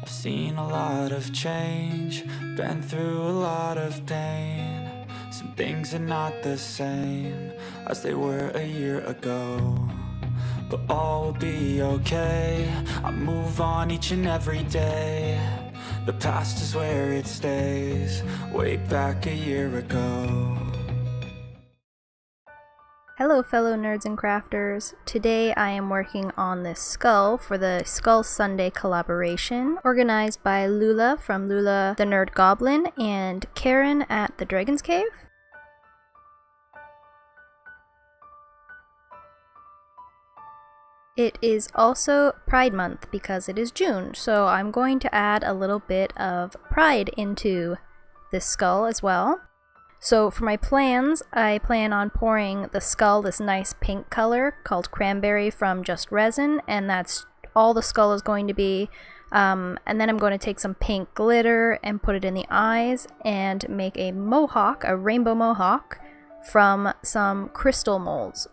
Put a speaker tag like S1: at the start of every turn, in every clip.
S1: I've seen a lot of change, been through a lot of pain. Some things are not the same as they were a year ago, but all will be okay. I move on each and every day. The past is where it stays, way back a year ago.
S2: Hello fellow nerds and crafters. Today I am working on this skull for the Skull Sunday collaboration, organized by Lula from Lula the Nerd Goblin and Karen at the Dragon's Cave. It is also Pride Month because it is June, so I'm going to add a little bit of pride into this skull as well. So for my plans, I plan on pouring the skull this nice pink color called Cranberry from Just Resin, and that's all the skull is going to be. And then I'm going to take some pink glitter and put it in the eyes and make a mohawk, a rainbow mohawk, from some crystal molds.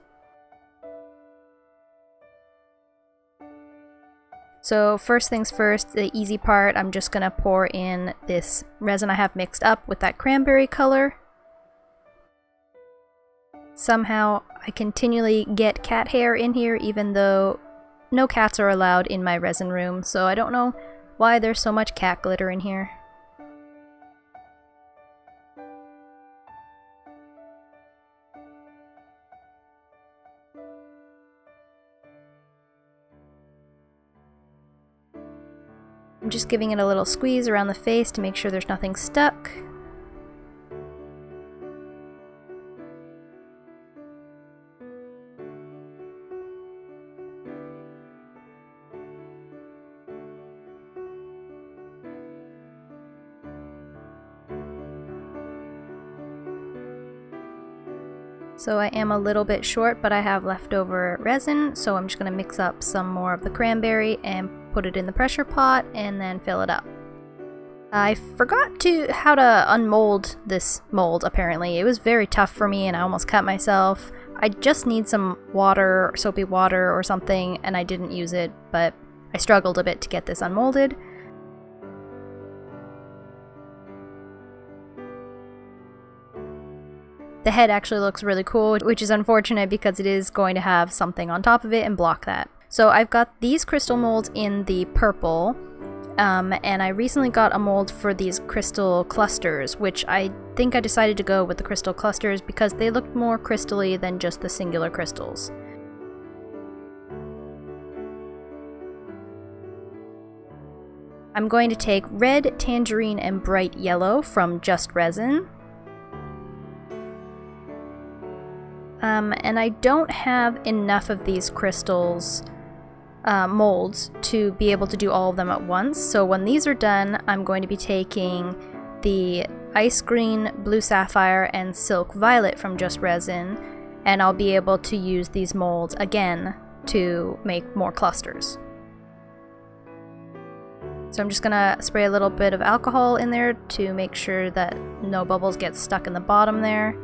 S2: So first things first, the easy part, I'm just going to pour in this resin I have mixed up with that cranberry color. Somehow I continually get cat hair in here even though no cats are allowed in my resin room, so I don't know why there's so much cat glitter in here. I'm just giving it a little squeeze around the face to make sure there's nothing stuck. So I am a little bit short, but I have leftover resin, so I'm just going to mix up some more of the cranberry and put it in the pressure pot and then fill it up. I forgot how to unmold this mold, apparently. It was very tough for me and I almost cut myself. I just need some water, soapy water or something, and I didn't use it, but I struggled a bit to get this unmolded. The head actually looks really cool, which is unfortunate because it is going to have something on top of it and block that. So I've got these crystal molds in the purple, and I recently got a mold for these crystal clusters, which I think I decided to go with the crystal clusters because they looked more crystally than just the singular crystals. I'm going to take red, tangerine, and bright yellow from Just Resin. And I don't have enough of these crystals molds to be able to do all of them at once, so when these are done I'm going to be taking the ice green, blue sapphire, and silk violet from Just Resin, and I'll be able to use these molds again to make more clusters. So I'm just gonna spray a little bit of alcohol in there to make sure that no bubbles get stuck in the bottom there.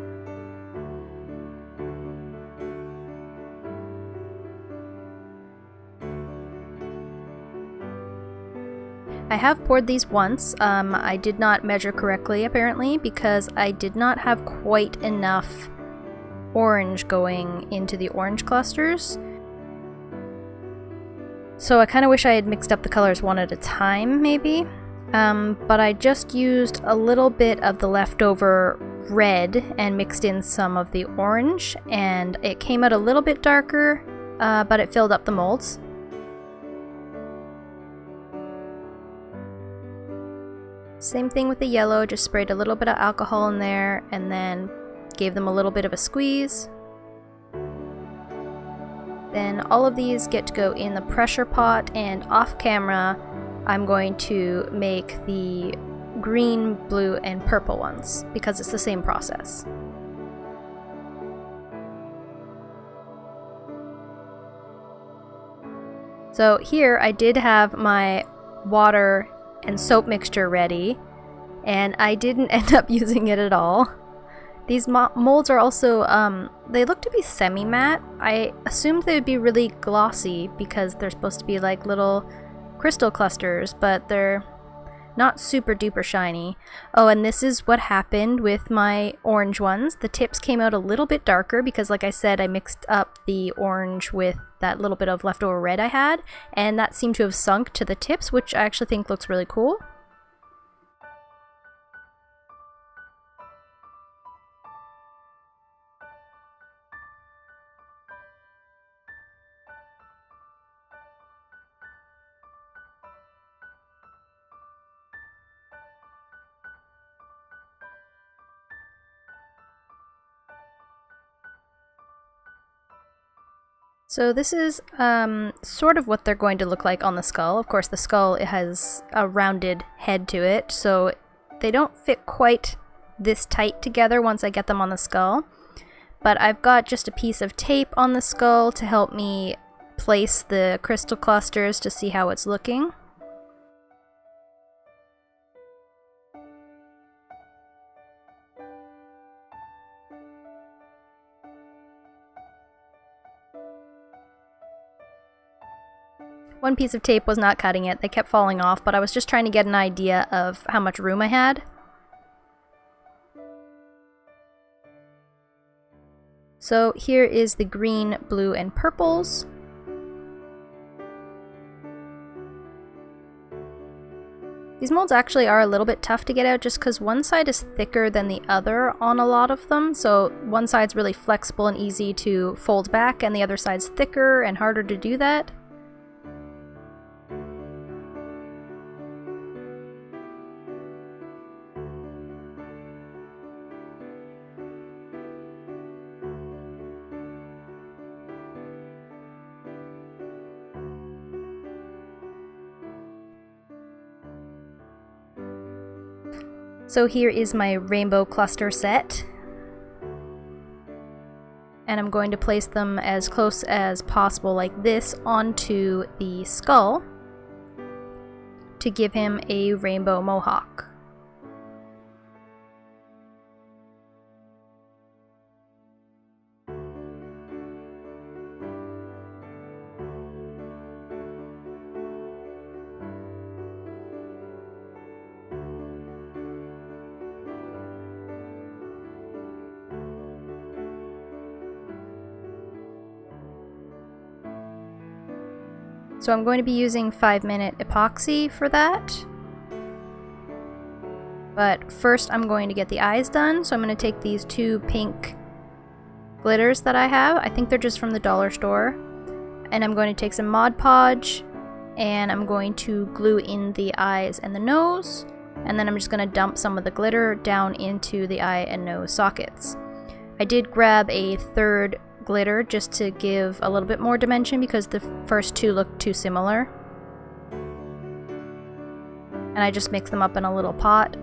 S2: I have poured these once. I did not measure correctly apparently because I did not have quite enough orange going into the orange clusters. So I kind of wish I had mixed up the colors one at a time maybe, but I just used a little bit of the leftover red and mixed in some of the orange, and it came out a little bit darker, but it filled up the molds. Same thing with the yellow, just sprayed a little bit of alcohol in there and then gave them a little bit of a squeeze. Then all of these get to go in the pressure pot, and off camera I'm going to make the green, blue, and purple ones because it's the same process. So here I did have my water and soap mixture ready, and I didn't end up using it at all. These molds are also, they look to be semi-matte. I assumed they would be really glossy because they're supposed to be like little crystal clusters, but they're not super duper shiny. Oh, and this is what happened with my orange ones. The tips came out a little bit darker because, like I said, I mixed up the orange with that little bit of leftover red I had, and that seemed to have sunk to the tips, which I actually think looks really cool. So this is sort of what they're going to look like on the skull. Of course, the skull has a rounded head to it, so they don't fit quite this tight together once I get them on the skull. But I've got just a piece of tape on the skull to help me place the crystal clusters to see how it's looking. One piece of tape was not cutting it, they kept falling off, but I was just trying to get an idea of how much room I had. So here is the green, blue, and purples. These molds actually are a little bit tough to get out just because one side is thicker than the other on a lot of them, so one side's really flexible and easy to fold back, and the other side's thicker and harder to do that. So here is my rainbow cluster set, and I'm going to place them as close as possible like this onto the skull to give him a rainbow mohawk. So I'm going to be using 5-minute epoxy for that. But first I'm going to get the eyes done, so I'm going to take these 2 pink glitters that I have. I think they're just from the dollar store. And I'm going to take some Mod Podge, and I'm going to glue in the eyes and the nose. And then I'm just going to dump some of the glitter down into the eye and nose sockets. I did grab a 3rd glitter just to give a little bit more dimension because the first 2 look too similar. And I just mix them up in a little pot.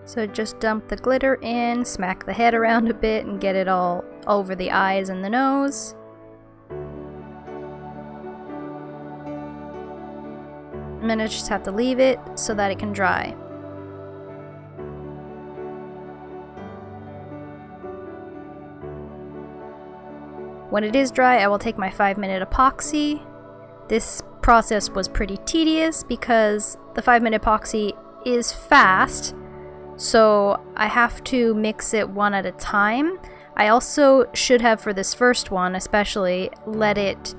S2: So just dump the glitter in, smack the head around a bit, and get it all over the eyes and the nose. And then I just have to leave it so that it can dry. When it is dry, I will take my 5-minute epoxy. This process was pretty tedious because the 5-minute epoxy is fast, so I have to mix it one at a time. I also should have, for this first one especially, let it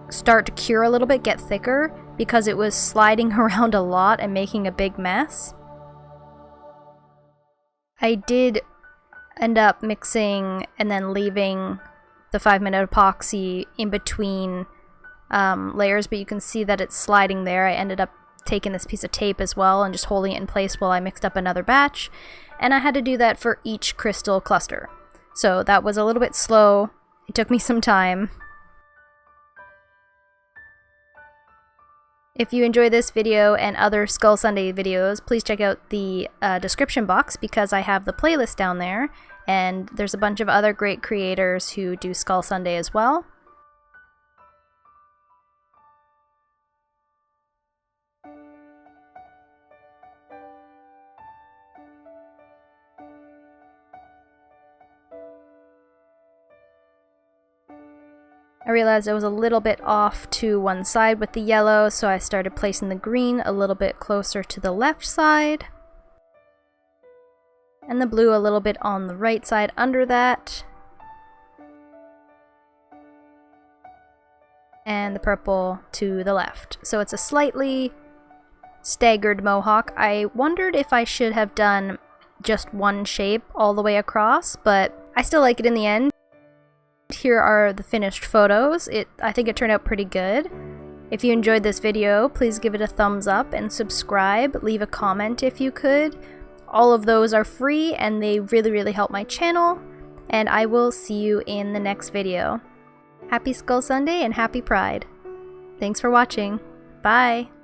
S2: start to cure a little bit, get thicker, because it was sliding around a lot and making a big mess. I did end up mixing and then leaving the 5-minute epoxy in between layers, but you can see that it's sliding there. I ended up taking this piece of tape as well and just holding it in place while I mixed up another batch. and I had to do that for each crystal cluster. So that was a little bit slow. It took me some time. If you enjoy this video and other Skull Sunday videos, please check out the description box because I have the playlist down there, and there's a bunch of other great creators who do Skull Sunday as well. I realized I was a little bit off to one side with the yellow, so I started placing the green a little bit closer to the left side, and the blue a little bit on the right side under that, and the purple to the left. So it's a slightly staggered mohawk. I wondered if I should have done just one shape all the way across, but I still like it in the end. Here are the finished photos. I think it turned out pretty good. If you enjoyed this video, please give it a thumbs up and subscribe. Leave a comment if you could. All of those are free and they really help my channel. And I will see you in the next video. Happy Skull Sunday and happy Pride. Thanks for watching. Bye!